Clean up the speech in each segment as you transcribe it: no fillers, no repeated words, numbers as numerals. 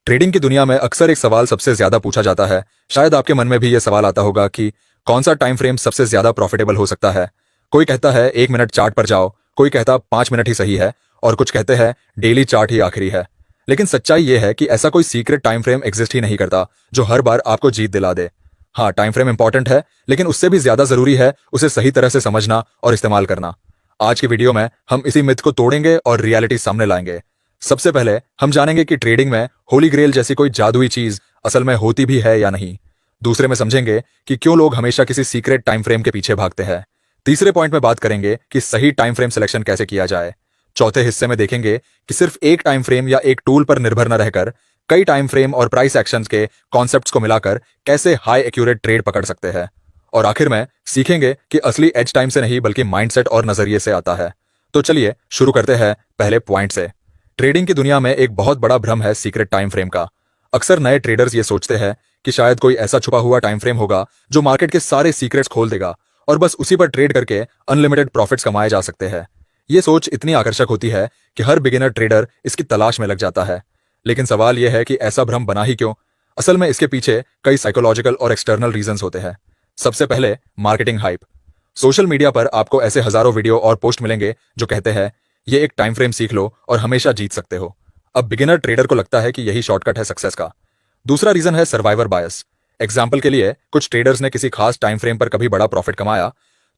Trading की दुनिया में अक्सर एक सवाल सबसे ज्यादा पूछा जाता है। शायद आपके मन में भी यह सवाल आता होगा कि कौन सा टाइम फ्रेम सबसे ज्यादा प्रॉफिटेबल हो सकता है। कोई कहता है 1 मिनट चार्ट पर जाओ, कोई कहता 5 मिनट ही सही है, और कुछ कहते हैं डेली चार्ट ही आखिरी है। लेकिन सच्चाई यह है कि ऐसा कोई सीक्रेट टाइम फ्रेम एग्जिस्ट ही नहीं करता जो हर बार आपको जीत दिला दे। हाँ, टाइम फ्रेम इंपॉर्टेंट है, लेकिन उससे भी ज्यादा जरूरी है उसे सही तरह से समझना और इस्तेमाल करना। आज की वीडियो में हम इसी मिथ को तोड़ेंगे और रियलिटी सामने लाएंगे। सबसे पहले हम जानेंगे कि ट्रेडिंग में होली ग्रेल जैसी कोई जादुई चीज असल में होती भी है या नहीं। दूसरे में समझेंगे कि क्यों लोग हमेशा किसी सीक्रेट टाइम फ्रेम के पीछे भागते हैं। तीसरे पॉइंट में बात करेंगे कि सही टाइम फ्रेम सिलेक्शन कैसे किया जाए। चौथे हिस्से में देखेंगे कि सिर्फ एक टाइम फ्रेम या एक टूल पर निर्भर न रहकर कई टाइम फ्रेम और प्राइस एक्शंस के कॉन्सेप्ट्स को मिलाकर कैसे हाई एक्यूरेट ट्रेड पकड़ सकते हैं। और आखिर में सीखेंगे कि असली एज टाइम से नहीं बल्कि माइंडसेट और नजरिए से आता है। तो चलिए शुरू करते हैं पहले पॉइंट से। ट्रेडिंग की दुनिया में एक बहुत बड़ा भ्रम है सीक्रेट टाइम फ्रेम का। अक्सर नए ट्रेडर्स ये सोचते हैं कि शायद कोई ऐसा छुपा हुआ टाइम फ्रेम होगा जो मार्केट के सारे सीक्रेट्स खोल देगा और बस उसी पर ट्रेड करके अनलिमिटेड प्रॉफिट्स कमाए जा सकते हैं। ये सोच इतनी आकर्षक होती है कि हर बिगिनर ट्रेडर इसकी तलाश में लग जाता है। लेकिन सवाल यह है कि ऐसा भ्रम बना ही क्यों? असल में इसके पीछे कई साइकोलॉजिकल और एक्सटर्नल रीजंस होते हैं। सबसे पहले मार्केटिंग हाइप। सोशल मीडिया पर आपको ऐसे हजारों वीडियो और पोस्ट मिलेंगे जो कहते हैं ये एक टाइम फ्रेम सीख लो और हमेशा जीत सकते हो। अब बिगिनर ट्रेडर को लगता है कि यही शॉर्टकट है सक्सेस का। दूसरा रीजन है सर्वाइवर बायस। एग्जाम्पल के लिए कुछ ट्रेडर्स ने किसी खास टाइम फ्रेम पर कभी बड़ा प्रॉफिट कमाया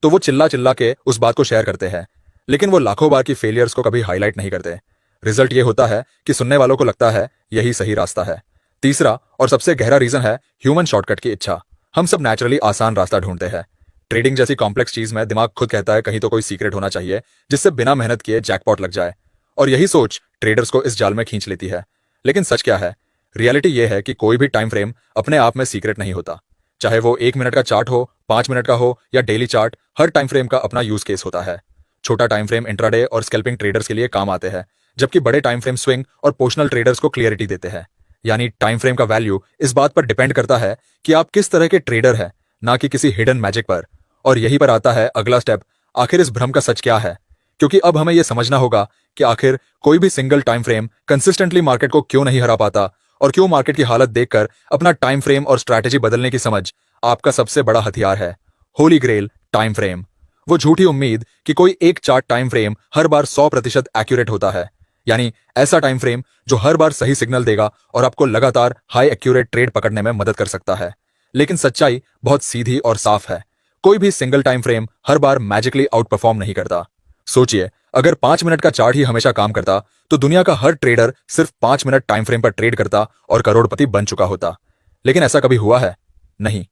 तो वो चिल्ला चिल्ला के उस बात को शेयर करते हैं, लेकिन वो लाखों बार की फेलियर्स को कभी हाईलाइट नहीं करते। रिजल्ट ये होता है कि सुनने वालों को लगता है यही सही रास्ता है। तीसरा और सबसे गहरा रीजन है ह्यूमन शॉर्टकट की इच्छा। हम सब नेचुरली आसान रास्ता ढूंढते हैं। ट्रेडिंग जैसी कॉम्प्लेक्स चीज में दिमाग खुद कहता है कहीं तो कोई सीक्रेट होना चाहिए जिससे बिना मेहनत किए जैकपॉट लग जाए, और यही सोच ट्रेडर्स को इस जाल में खींच लेती है। लेकिन सच क्या है? रियलिटी यह है कि कोई भी टाइम फ्रेम अपने आप में सीक्रेट नहीं होता। चाहे वो 1 मिनट का चार्ट हो, 5 मिनट का हो या डेली चार्ट, हर टाइम फ्रेम का अपना यूज केस होता है। छोटा टाइम फ्रेम इंट्राडे और स्कैल्पिंग ट्रेडर्स के लिए काम आते हैं, जबकि बड़े टाइम फ्रेम स्विंग और पोजिशनल ट्रेडर्स को क्लियरिटी देते हैं। यानी टाइम फ्रेम का वैल्यू इस बात पर डिपेंड करता है कि आप किस तरह के ट्रेडर हैं, ना कि किसी हिडन मैजिक पर। और यही पर आता है अगला स्टेप, आखिर इस भ्रम का सच क्या है? क्योंकि अब हमें यह समझना होगा कि आखिर कोई भी single time frame consistently market को क्यों नहीं हरा पाता, और क्यों मार्केट की हालत देखकर अपना टाइम फ्रेम और स्ट्रैटेजी बदलने की समझ आपका सबसे बड़ा हथियार है। होली ग्रेल टाइम फ्रेम, वो झूठी उम्मीद कि कोई एक चार्ट टाइम फ्रेम हर बार 100% एक्यूरेट होता है। यानी ऐसा टाइम फ्रेम जो हर बार सही सिग्नल देगा और आपको लगातार हाई एक्यूरेट ट्रेड पकड़ने में मदद कर सकता है। लेकिन सच्चाई बहुत सीधी और साफ है। कोई भी सिंगल टाइम फ्रेम हर बार मैजिकली आउट परफॉर्म नहीं करता। सोचिए, अगर 5 मिनट का चार्ट ही हमेशा काम करता तो दुनिया का हर ट्रेडर सिर्फ 5 मिनट टाइम फ्रेम पर ट्रेड करता और करोड़पति बन चुका होता। लेकिन ऐसा कभी हुआ है? नहीं।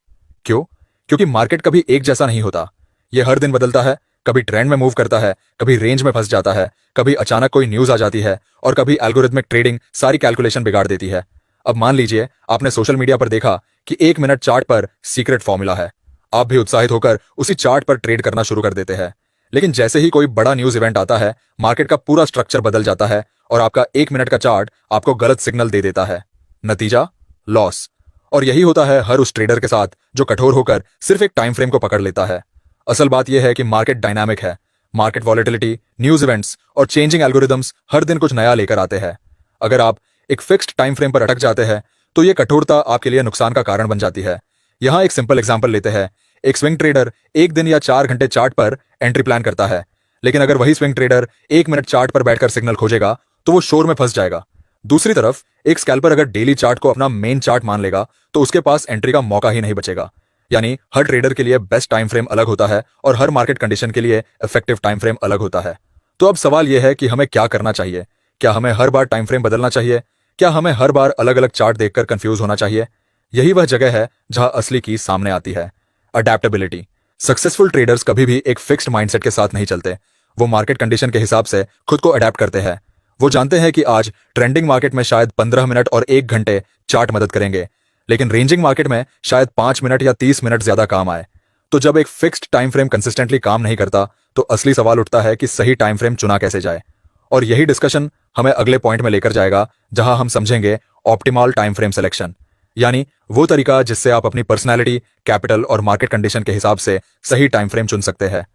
क्यों? क्योंकि मार्केट कभी एक जैसा नहीं होता। यह हर दिन बदलता है। कभी ट्रेंड में मूव करता है, कभी रेंज में फंस जाता है, कभी अचानक कोई न्यूज आ जाती है, और कभी एल्गोरिथमिक ट्रेडिंग सारी कैलकुलेशन बिगाड़ देती है। अब मान लीजिए आपने सोशल मीडिया पर देखा कि 1 मिनट चार्ट पर सीक्रेट फॉर्मूला है। आप भी उत्साहित होकर उसी चार्ट पर ट्रेड करना शुरू कर देते हैं। लेकिन जैसे ही कोई बड़ा न्यूज इवेंट आता है, मार्केट का पूरा स्ट्रक्चर बदल जाता है और आपका 1 मिनट का चार्ट आपको गलत सिग्नल दे देता है। नतीजा लॉस। और यही होता है हर उस ट्रेडर के साथ जो कठोर होकर सिर्फ एक टाइम फ्रेम को पकड़ लेता है। असल बात यह है कि मार्केट डायनामिक है। मार्केट वॉलेटिलिटी, न्यूज इवेंट्स और चेंजिंग एल्गोरिदम्स हर दिन कुछ नया लेकर आते हैं। अगर आप एक फिक्स्ड टाइम फ्रेम पर अटक जाते हैं तो यह कठोरता आपके लिए नुकसान का कारण बन जाती है। यहां एक सिंपल एग्जांपल लेते हैं। एक स्विंग ट्रेडर 1 दिन या 4 घंटे चार्ट पर एंट्री प्लान करता है, लेकिन अगर वही स्विंग ट्रेडर 1 मिनट चार्ट पर बैठकर सिग्नल खोजेगा तो वो शोर में फंस जाएगा। दूसरी तरफ एक स्कैल्पर अगर डेली चार्ट को अपना मेन चार्ट मान लेगा तो उसके पास एंट्री का मौका ही नहीं बचेगा। यानी हर ट्रेडर के लिए बेस्ट टाइम फ्रेम अलग होता है और हर मार्केट कंडीशन के लिए इफेक्टिव टाइम फ्रेम अलग होता है। तो अब सवाल यह है कि हमें क्या करना चाहिए? क्या हमें हर बार टाइम फ्रेम बदलना चाहिए? क्या हमें हर बार अलग अलग चार्ट देखकर कंफ्यूज होना चाहिए? यही वह जगह है जहां असली की सामने आती है, अडेप्टेबिलिटी। सक्सेसफुल ट्रेडर्स कभी भी एक फिक्स्ड माइंडसेट के साथ नहीं चलते। वो मार्केट कंडीशन के हिसाब से खुद को अडेप्ट करते हैं। वो जानते हैं कि आज ट्रेंडिंग मार्केट में शायद 15 मिनट और 1 घंटे चार्ट मदद करेंगे, लेकिन रेंजिंग मार्केट में शायद 5 मिनट या 30 मिनट ज्यादा काम आए। तो जब एक फिक्स्ड टाइम फ्रेम कंसिस्टेंटली काम नहीं करता तो असली सवाल उठता है कि सही टाइम फ्रेम चुना कैसे जाए। और यही डिस्कशन हमें अगले पॉइंट में लेकर जाएगा जहां हम समझेंगे ऑप्टिमल टाइम फ्रेम सिलेक्शन, यानी वो तरीका जिससे आप अपनी पर्सनैलिटी, कैपिटल और मार्केट कंडीशन के हिसाब से सही टाइम फ्रेम चुन सकते हैं।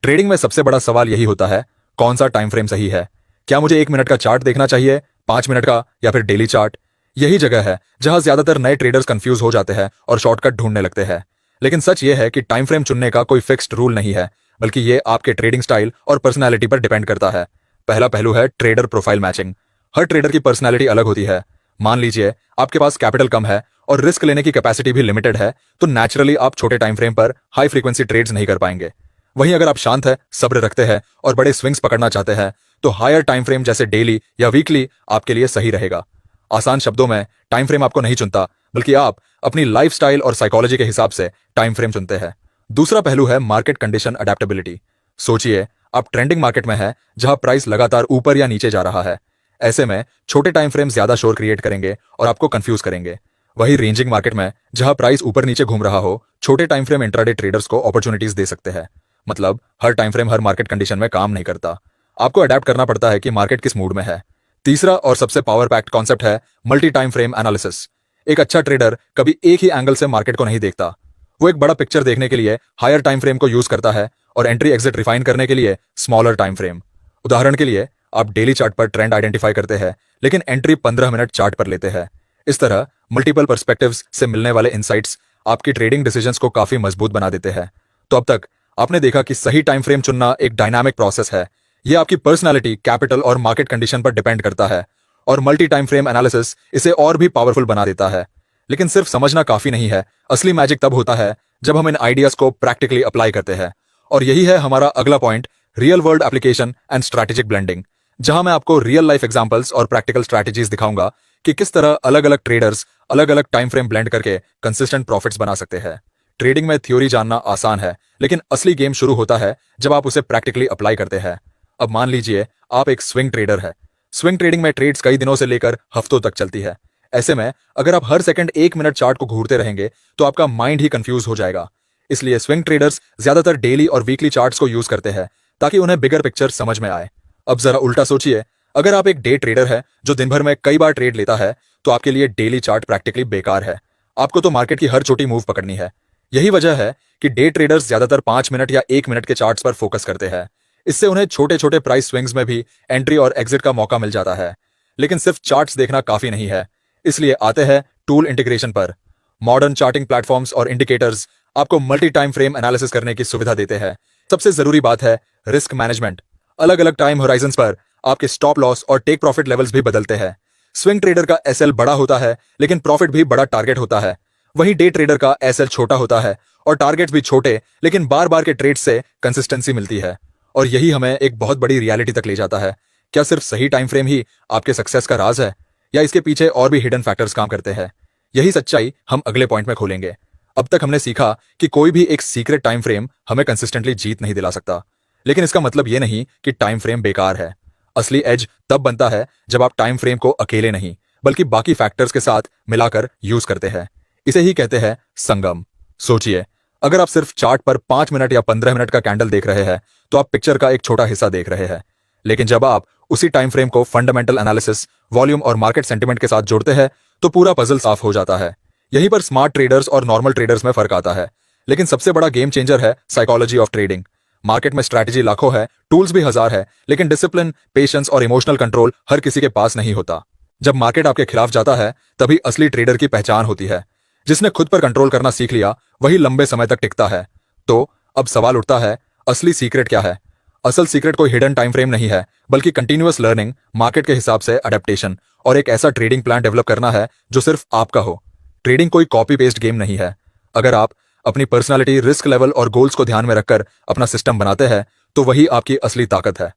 ट्रेडिंग में सबसे बड़ा सवाल यही होता है, कौन सा टाइम फ्रेम सही है? क्या मुझे 1 मिनट का चार्ट देखना चाहिए, 5 मिनट का, या फिर डेली चार्ट? यही जगह है जहां ज्यादातर नए ट्रेडर्स कंफ्यूज हो जाते हैं और शॉर्टकट ढूंढने लगते हैं। लेकिन सच ये है कि टाइम फ्रेम चुनने का कोई फिक्स्ड रूल नहीं है, बल्कि ये आपके ट्रेडिंग स्टाइल और पर्सनैलिटी पर डिपेंड करता है। पहला पहलू है ट्रेडर प्रोफाइल मैचिंग। हर ट्रेडर की पर्सनैलिटी अलग होती है। मान लीजिए आपके पास कैपिटल कम है और रिस्क लेने की कैपेसिटी भी लिमिटेड है, तो नेचुरली आप छोटे टाइम फ्रेम पर हाई फ्रीक्वेंसी ट्रेड्स नहीं कर पाएंगे। वहीं अगर आप शांत है, सब्र रखते हैं और बड़े स्विंग्स पकड़ना चाहते हैं, तो हायर टाइम फ्रेम जैसे डेली या वीकली आपके लिए सही रहेगा। आसान शब्दों में, टाइम फ्रेम आपको नहीं चुनता, बल्कि आप अपनी लाइफस्टाइल और साइकोलॉजी के हिसाब से टाइम फ्रेम चुनते हैं। दूसरा पहलू है मार्केट कंडीशन अडेप्टेबिलिटी। सोचिए आप ट्रेंडिंग मार्केट में है जहां प्राइस लगातार ऊपर या नीचे जा रहा है। ऐसे में छोटे टाइम फ्रेम ज्यादा शोर क्रिएट करेंगे और आपको कंफ्यूज करेंगे। वही रेंजिंग मार्केट में जहां प्राइस ऊपर नीचे घूम रहा हो, छोटे टाइम फ्रेम इंट्राडे ट्रेडर्स को अपॉर्चुनिटीज दे सकते हैं। मतलब हर टाइम फ्रेम हर मार्केट कंडीशन में काम नहीं करता। आपको अडेप्ट करना पड़ता है कि मार्केट किस मूड में है। तीसरा और सबसे पावर पैक्ड कॉन्सेप्ट है मल्टी टाइम फ्रेम एनालिसिस। एक अच्छा ट्रेडर कभी एक ही एंगल से मार्केट को नहीं देखता। वो एक बड़ा पिक्चर देखने के लिए हायर टाइम फ्रेम को यूज करता है और एंट्री एग्जिट रिफाइन करने के लिए स्मॉलर टाइम फ्रेम। उदाहरण के लिए आप डेली चार्ट पर ट्रेंड आइडेंटिफाई करते हैं, लेकिन एंट्री 15 मिनट चार्ट पर लेते हैं। इस तरह मल्टीपल पर्सपेक्टिव्स से मिलने वाले इंसाइट्स आपकी ट्रेडिंग डिसीजंस को काफी मजबूत बना देते हैं। तो अब तक आपने देखा कि सही टाइम फ्रेम चुनना एक डायनामिक प्रोसेस है। यह आपकी पर्सनालिटी, कैपिटल और मार्केट कंडीशन पर डिपेंड करता है, और मल्टी टाइम फ्रेम एनालिसिस इसे और भी पावरफुल बना देता है। लेकिन सिर्फ समझना काफी नहीं है। असली मैजिक तब होता है जब हम इन आइडियाज को प्रैक्टिकली अप्लाई करते हैं। और यही है हमारा अगला point, real world application and strategic blending, जहां मैं आपको रियल लाइफ एग्जांपल्स और प्रैक्टिकल स्ट्रैटेजीज दिखाऊंगा कि किस तरह अलग अलग ट्रेडर्स अलग अलग टाइम फ्रेम ब्लेंड करके कंसिस्टेंट प्रॉफिट्स बना सकते हैं। ट्रेडिंग में थ्योरी जानना आसान है, लेकिन असली गेम शुरू होता है जब आप उसे प्रैक्टिकली अप्लाई करते हैं। अब मान लीजिए आप एक स्विंग ट्रेडर है। स्विंग ट्रेडिंग में ट्रेड्स कई दिनों से लेकर हफ्तों तक चलती है। ऐसे में अगर आप हर सेकंड 1 मिनट चार्ट को घूरते रहेंगे तो आपका माइंड ही कंफ्यूज हो जाएगा। इसलिए स्विंग ट्रेडर्स ज्यादातर डेली और वीकली चार्ट्स को यूज करते हैं ताकि उन्हें बिगर पिक्चर समझ में आए। अब जरा उल्टा सोचिए, अगर आप एक डे ट्रेडर है जो दिन भर में कई बार ट्रेड लेता है, तो आपके लिए डेली चार्ट प्रैक्टिकली बेकार है। आपको तो मार्केट की हर छोटी मूव पकड़नी है। यही वजह है कि डे ट्रेडर्स ज्यादातर 5 मिनट या 1 मिनट के चार्ट्स पर फोकस करते हैं। इससे उन्हें छोटे छोटे प्राइस स्विंग्स में भी एंट्री और एग्जिट का मौका मिल जाता है। लेकिन सिर्फ चार्ट्स देखना काफी नहीं है, इसलिए आते हैं टूल इंटीग्रेशन पर। मॉडर्न चार्टिंग प्लेटफॉर्म्स और इंडिकेटर्स आपको मल्टी टाइम फ्रेम एनालिसिस करने की सुविधा देते हैं। सबसे जरूरी बात है रिस्क मैनेजमेंट। अलग अलग टाइम होराइजन्स पर आपके स्टॉप लॉस और टेक प्रॉफिट लेवल्स भी बदलते हैं। स्विंग ट्रेडर का एसएल बड़ा होता है, लेकिन प्रॉफिट भी बड़ा टारगेट होता है। वहीं डे ट्रेडर का एसएल छोटा होता है और टारगेट्स भी छोटे, लेकिन बार बार के ट्रेड से कंसिस्टेंसी मिलती है। और यही हमें एक बहुत बड़ी रियलिटी तक ले जाता है। क्या सिर्फ सही टाइम फ्रेम ही आपके सक्सेस का राज है, या इसके पीछे और भी हिडन फैक्टर्स काम करते हैं? यही सच्चाई हम अगले पॉइंट में खोलेंगे। अब तक हमने सीखा कि कोई भी एक सीक्रेट टाइम फ्रेम हमें कंसिस्टेंटली जीत नहीं दिला सकता, लेकिन इसका मतलब यह नहीं कि टाइम फ्रेम बेकार है। असली एज तब बनता है जब आप टाइम फ्रेम को अकेले नहीं, बल्कि बाकी फैक्टर्स के साथ मिलाकर यूज करते हैं। इसे ही कहते हैं संगम। सोचिए, अगर आप सिर्फ चार्ट पर 5 मिनट या 15 मिनट का कैंडल देख रहे हैं, तो आप पिक्चर का एक छोटा हिस्सा देख रहे हैं। लेकिन जब आप उसी टाइम फ्रेम को फंडामेंटल एनालिसिस, वॉल्यूम और मार्केट सेंटिमेंट के साथ जोड़ते हैं, तो पूरा पजल साफ हो जाता है। यहीं पर स्मार्ट ट्रेडर्स और नॉर्मल ट्रेडर्स में फर्क आता है। लेकिन सबसे बड़ा गेम चेंजर है साइकोलॉजी ऑफ ट्रेडिंग। मार्केट में स्ट्रैटेजी लाखों है, टूल्स भी हजार है, लेकिन डिसिप्लिन, पेशेंस और इमोशनल कंट्रोल हर किसी के पास नहीं होता। जब मार्केट आपके खिलाफ जाता है, तभी असली ट्रेडर की पहचान होती है। जिसने खुद पर कंट्रोल करना सीख लिया, वही लंबे समय तक टिकता है। तो अब सवाल उठता है, असली सीक्रेट क्या है? असल सीक्रेट कोई हिडन टाइम फ्रेम नहीं है, बल्कि कंटिन्यूअस लर्निंग, मार्केट के हिसाब से अडेप्टेशन और एक ऐसा ट्रेडिंग प्लान डेवलप करना है जो सिर्फ आपका हो। ट्रेडिंग कोई कॉपी पेस्ट गेम नहीं है। अगर आप अपनी पर्सनालिटी, रिस्क लेवल और गोल्स को ध्यान में रखकर अपना सिस्टम बनाते हैं, तो वही आपकी असली ताकत है।